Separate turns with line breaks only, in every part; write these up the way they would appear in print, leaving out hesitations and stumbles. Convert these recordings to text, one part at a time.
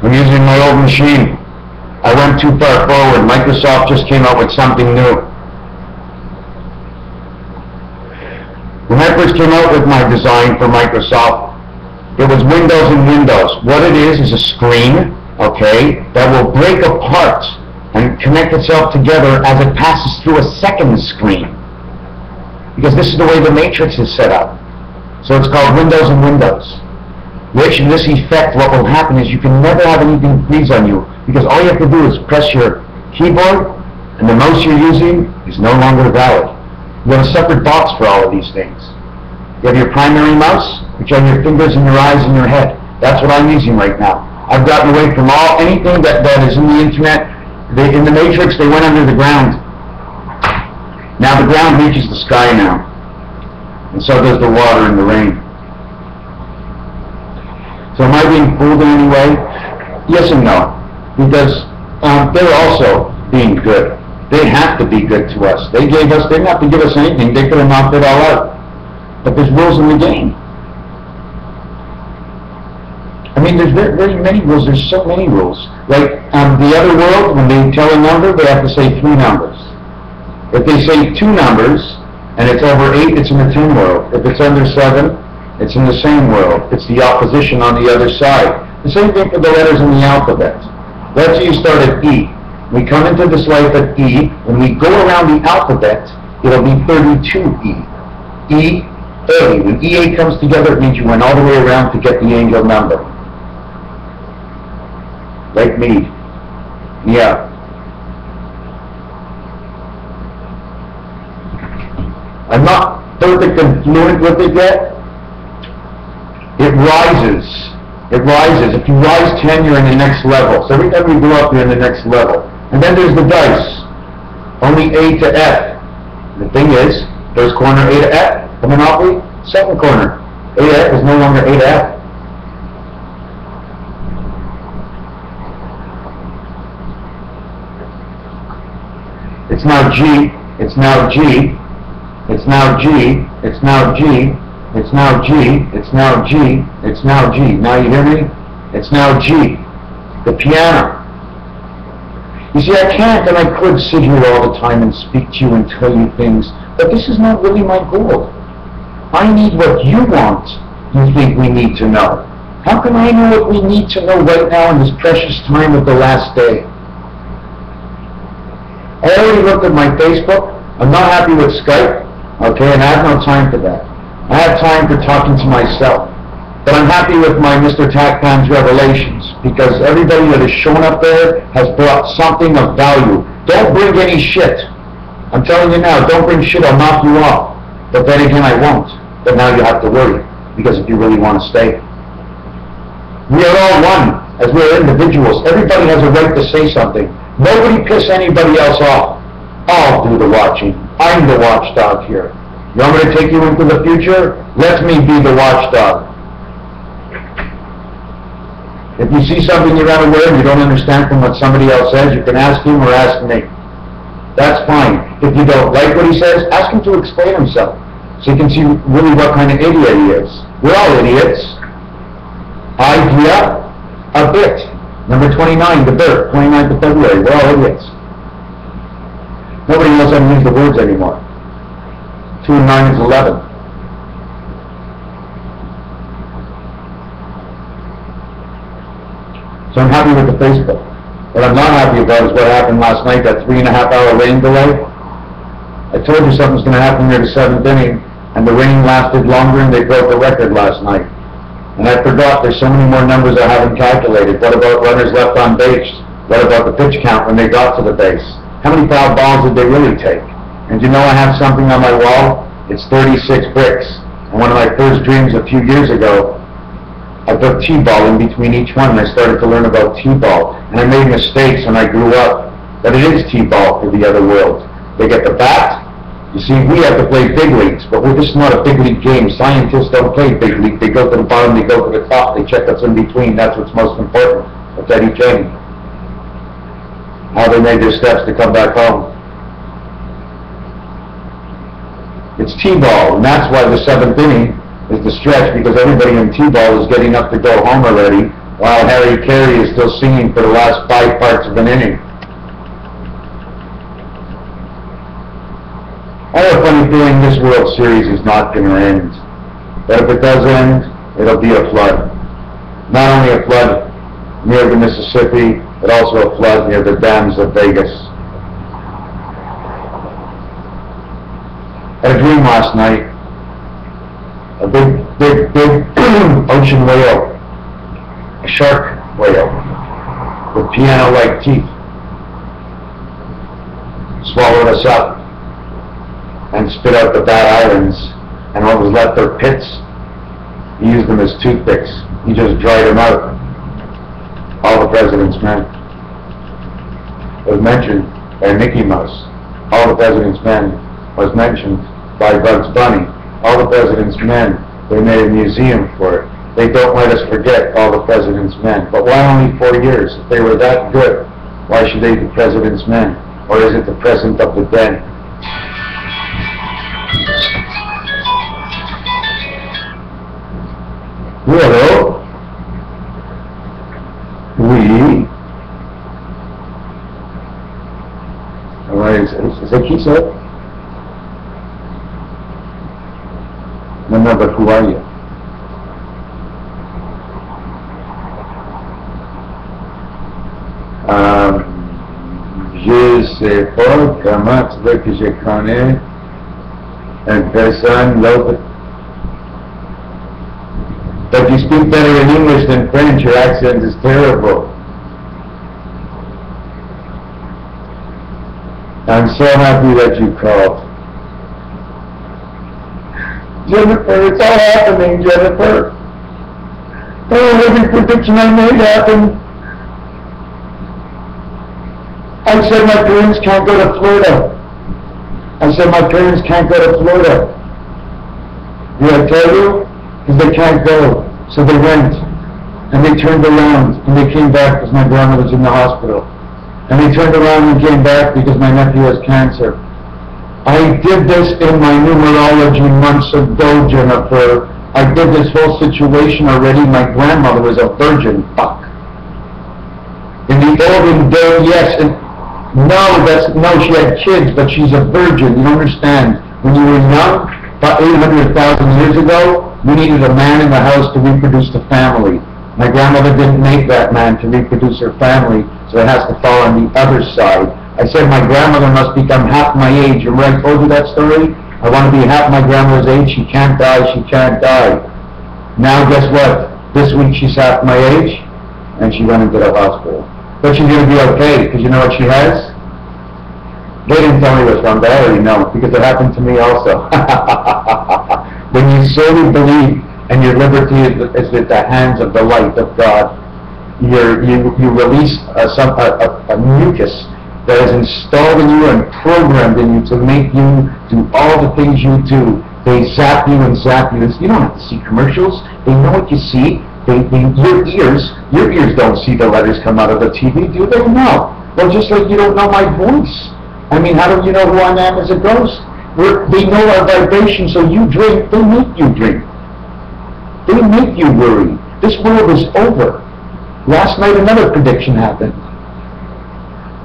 I'm using my old machine. I went too far forward. Microsoft just came out with something new. When I first came out with my design for Microsoft, it was Windows and Windows. What it is a screen, okay, that will break apart and connect itself together as it passes through a second screen. Because this is the way the matrix is set up. So it's called Windows and Windows. Which, in this effect, what will happen is you can never have anything freeze on you, because all you have to do is press your keyboard, and the mouse you're using is no longer valid. You have a separate box for all of these things. You have your primary mouse, which are your fingers and your eyes and your head. That's what I'm using right now. I've gotten away from anything that is in the internet. In the matrix, they went under the ground. Now the ground reaches the sky now. And so does the water and the rain. So am I being fooled in any way? Yes and no. Because they're also being good. They have to be good to us. They didn't have to give us anything. They could have knocked it all out. But there's rules in the game. I mean, there's very many rules. There's so many rules. Like the other world, when they tell a number, they have to say 3 numbers. If they say 2 numbers, and it's over 8, it's in the 10 world. If it's under 7, it's in the same world. It's the opposition on the other side. The same thing for the letters in the alphabet. Let's say you start at E. We come into this life at E. When we go around the alphabet, it'll be 32E. E, A. When EA comes together, it means you went all the way around to get the angel number. Like me. Yeah. I'm not perfect and fluent with it yet. It rises. It rises. If you rise 10, you're in the next level. So every time you go up, you're in the next level. And then there's the dice. Only A to F. The thing is, first corner A to F. The Monopoly, second corner. A to F is no longer A to F. It's now G. It's now G. It's now G. It's now G. It's now G. It's now G. It's now G. Now you hear me? It's now G. The piano. You see, I can't and I could sit here all the time and speak to you and tell you things, but this is not really my goal. I need what you want, you think we need to know. How can I know what we need to know right now in this precious time of the last day? I already looked at my Facebook. I'm not happy with Skype, okay, and I have no time for that. I have time for talking to myself. But I'm happy with my Mr. Tacpan's revelations, because everybody that has shown up there has brought something of value. Don't bring any shit. I'm telling you now, don't bring shit, I'll knock you off. But then again, I won't. But now you have to worry, because if you really want to stay. We are all one, as we are individuals. Everybody has a right to say something. Nobody piss anybody else off. I'll do the watching. I'm the watchdog here. You want me to take you into the future? Let me be the watchdog. If you see something you're unaware and you don't understand from what somebody else says, you can ask him or ask me. That's fine. If you don't like what he says, ask him to explain himself, so you can see really what kind of idiot he is. We're all idiots. Idea, a bit. Number 29, the birth, 29th of February. We're all idiots. Nobody knows how to use the words anymore. 2 and 9 is 11. So I'm happy with the Facebook. What I'm not happy about is what happened last night, that 3.5-hour rain delay. I told you something's going to happen near the 7th inning, and the rain lasted longer and they broke the record last night. And I forgot there's so many more numbers I haven't calculated. What about runners left on base? What about the pitch count when they got to the base? How many foul balls did they really take? And you know I have something on my wall? It's 36 bricks. And one of my first dreams a few years ago, I put T-ball in between each one, and I started to learn about T-ball. And I made mistakes when I grew up. But it is T-ball for the other world. They get the bat. You see, we have to play big leagues, but this is not a big league game. Scientists don't play big league. They go to the bottom, they go to the top, they check what's in between. That's what's most important. What's Eddie King? How they made their steps to come back home. It's T-ball, and that's why the 7th inning is the stretch, because everybody in T-ball is getting up to go home already, while Harry Carey is still singing for the last 5 parts of an inning. I have a funny feeling this World Series is not going to end. But if it does end, it'll be a flood. Not only a flood near the Mississippi, but also a flood near the dams of Vegas. I had a dream last night. A big ocean whale, a shark whale, with piano-like teeth, swallowed us up and spit out the bad islands, and what was left are pits. He used them as toothpicks. He just dried them out. All the President's Men was mentioned by Mickey Mouse. All the President's Men was mentioned by Bugs Bunny. All the President's Men, they made a museum for it. They don't let us forget all the President's Men. But why only 4 years? If they were that good, why should they be President's Men? Or is it the President of the Den? Hello? Oui. C'est qui ça? Non, but who are you? Je sais pas comment tu veux que je connais une personne l'autre. But you speak better in English than French. Your accent is terrible. I'm so happy that you called. Jennifer, it's all happening, Jennifer. Oh, every prediction I made happened. I said my parents can't go to Florida. I said my parents can't go to Florida. Did I tell you? Because they can't go. So they went. And they turned around. And they came back because my grandma was in the hospital. And they turned around and came back because my nephew has cancer. I did this in my numerology months ago, Jennifer. I did this whole situation already. My grandmother was a virgin. Fuck. In the olden day, yes. And no, she had kids, but she's a virgin. You don't understand. When you were young, about 800,000 years ago, you needed a man in the house to reproduce the family. My grandmother didn't make that man to reproduce her family, so it has to fall on the other side. I said my grandmother must become half my age. Remember I told you that story? I want to be half my grandmother's age. She can't die. She can't die. Now guess what? This week she's half my age, and she went into the hospital. But she's going to be okay, because you know what she has? They didn't tell me what's wrong, but I already know, because it happened to me also. When you solely believe, and your liberty is at the hands of the light of God, you release a mucus that is installed in you and programmed in you to make you do all the things you do. They zap you and zap you. You don't have to see commercials. They know what you see. Your ears don't see the letters come out of the TV, do they? No. Well, just like you don't know my voice. I mean, how do you know who I am as a ghost? They know our vibration, so you drink, they make you drink. They make you worry. This world is over. Last night another prediction happened.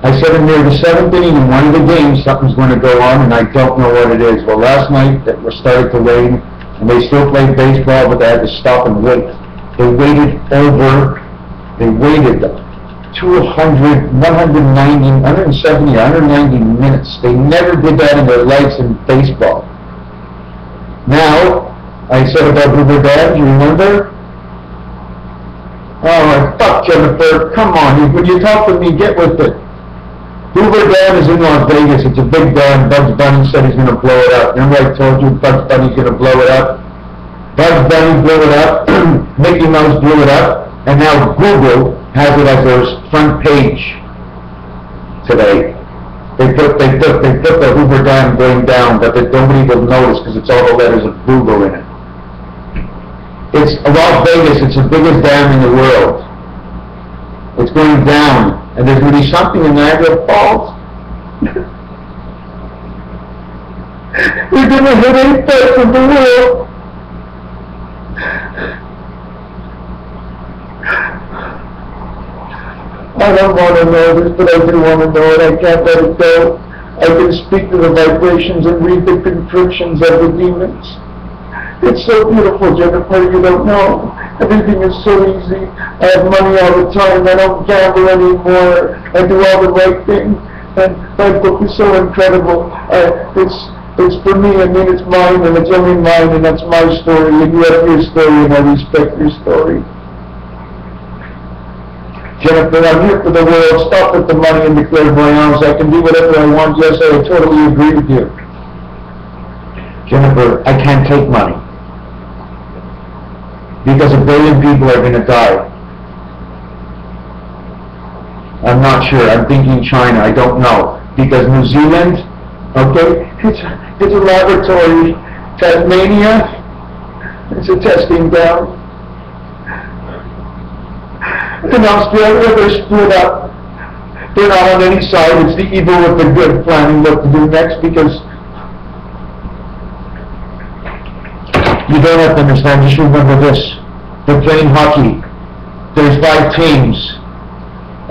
I said near the 7th inning in one of the games something's going to go on and I don't know what it is. Well, last night it started to rain and they still played baseball, but they had to stop and wait. They waited 200, 190, 170, 190 minutes. They never did that in their lives in baseball. Now, I said about Hoover Dam, you remember? Oh, fuck, Jennifer, come on, when you talk to me, get with it. Hoover Dam is in Las Vegas. It's a big dam. Bugs Bunny said he's going to blow it up. Remember I told you Bugs Bunny's going to blow it up? Bugs Bunny blew it up. Mickey Mouse blew it up. And now Google has it as their front page today. They put the Hoover Dam going down, but nobody will notice because it's all the letters of Google in it. It's Las Vegas. It's the biggest dam in the world. It's going down, and there's going to be something in Niagara Falls. We're going to hit 8 parts of the world.
I don't want to know this, but I do want to know it. I can't let it go. I can speak to the vibrations and read the constrictions of the demons. It's so beautiful, Jennifer, you don't know. Everything is so easy. I have money all the time. I don't gamble anymore. I do all the right thing. And my book is so incredible. It's for me. I mean, it's mine, and it's only mine, and that's my story. And you have your story, and I respect your story. Jennifer, I'm here for the world. Stop with the money and the clairvoyance. I can do whatever I want. Yes, I totally agree with you.
Jennifer, I can't take money. Because 1 billion people are going to die. I'm not sure. I'm thinking China. I don't know. Because New Zealand, okay,
it's a laboratory. Tasmania, it's a testing ground. In Australia, they're split up. They're not on any side. It's the evil with the good planning what to do next, because
you don't have to understand. Just remember this. They're playing hockey. There's 5 teams.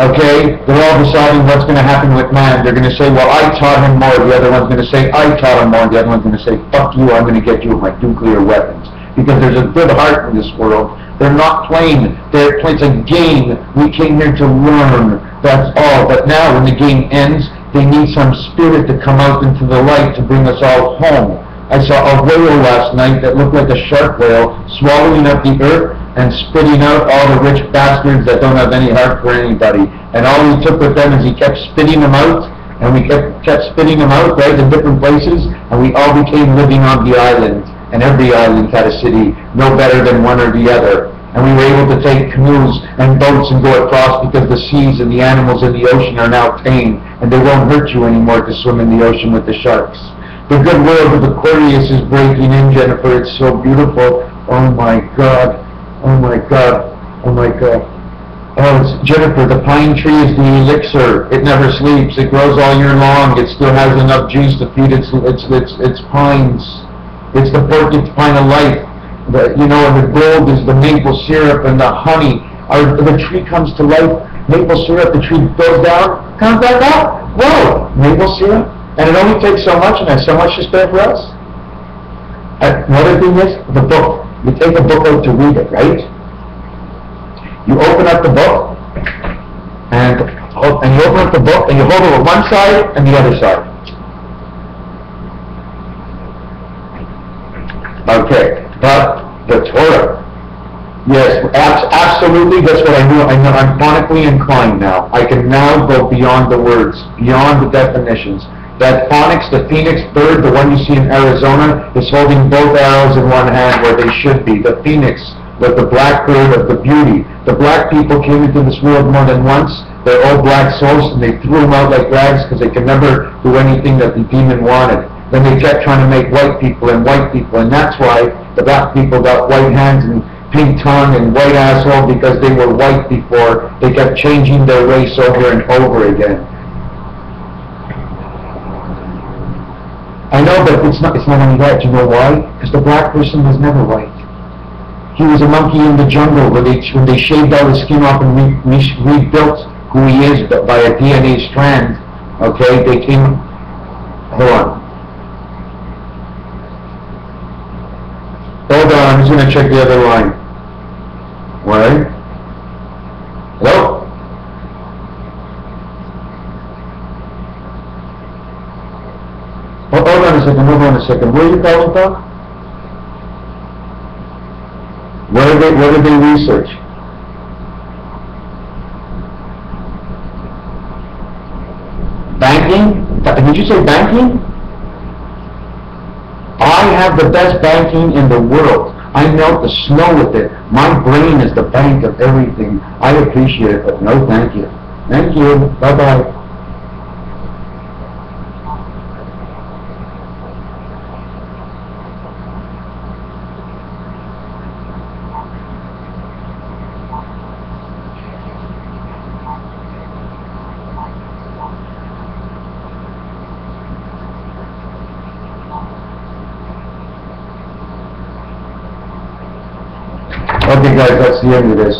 Okay? They're all deciding what's going to happen with man. They're going to say, well, I taught him more. The other one's going to say, I taught him more. The other one's going to say, fuck you, I'm going to get you with my nuclear weapons. Because there's a good heart in this world. They're not playing. It's a game. We came here to learn. That's all. But now when the game ends, they need some spirit to come out into the light to bring us all home. I saw a whale last night that looked like a shark whale swallowing up the earth and spitting out all the rich bastards that don't have any heart for anybody. And all he took with them is he kept spitting them out, and we kept spitting them out, right, in different places, and we all became living on the island. And every island had a city, no better than one or the other. And we were able to take canoes and boats and go across because the seas and the animals in the ocean are now tame, and they won't hurt you anymore to swim in the ocean with the sharks. The good world of Aquarius is breaking in, Jennifer. It's so beautiful. Oh my God. Oh my God. Oh my God. Oh, Jennifer, the pine tree is the elixir. It never sleeps. It grows all year long. It still has enough juice to feed its pines. It's the porcupine of life. And the gold is the maple syrup and the honey. The tree comes to life. Maple syrup, the tree goes down, comes back up. Whoa, maple syrup. And it only takes so much, and there's so much to spare for us. Another thing is the book. You take a book out to read it, right? You open up the book, and you open up the book, and you hold it on one side and the other side. Okay, but the Torah. Yes, absolutely, that's what I know. I'm phonically inclined now. I can now go beyond the words, beyond the definitions. That phonics, the phoenix bird, the one you see in Arizona, is holding both arrows in one hand where they should be. The phoenix was the black bird of the beauty. The black people came into this world more than once. They're all black souls, and they threw them out like rags because they could never do anything that the demon wanted. Then they kept trying to make white people, and that's why the black people got white hands and pink tongue and white asshole, because they were white before. They kept changing their race over and over again. I know, but it's not only that. You know why? Because the black person was never white. He was a monkey in the jungle when they shaved all his skin off and rebuilt who he is by a DNA strand. Okay, they came. Hold on. Hold on, I'm just going to check the other line. Right? Hello? Hold on a second. Where are you calling from? What did they research? Banking? Did you say banking? I have the best banking in the world. I melt the snow with it. My brain is the bank of everything. I appreciate it, but no thank you. Thank you. Bye-bye. Okay guys, that's the end of this.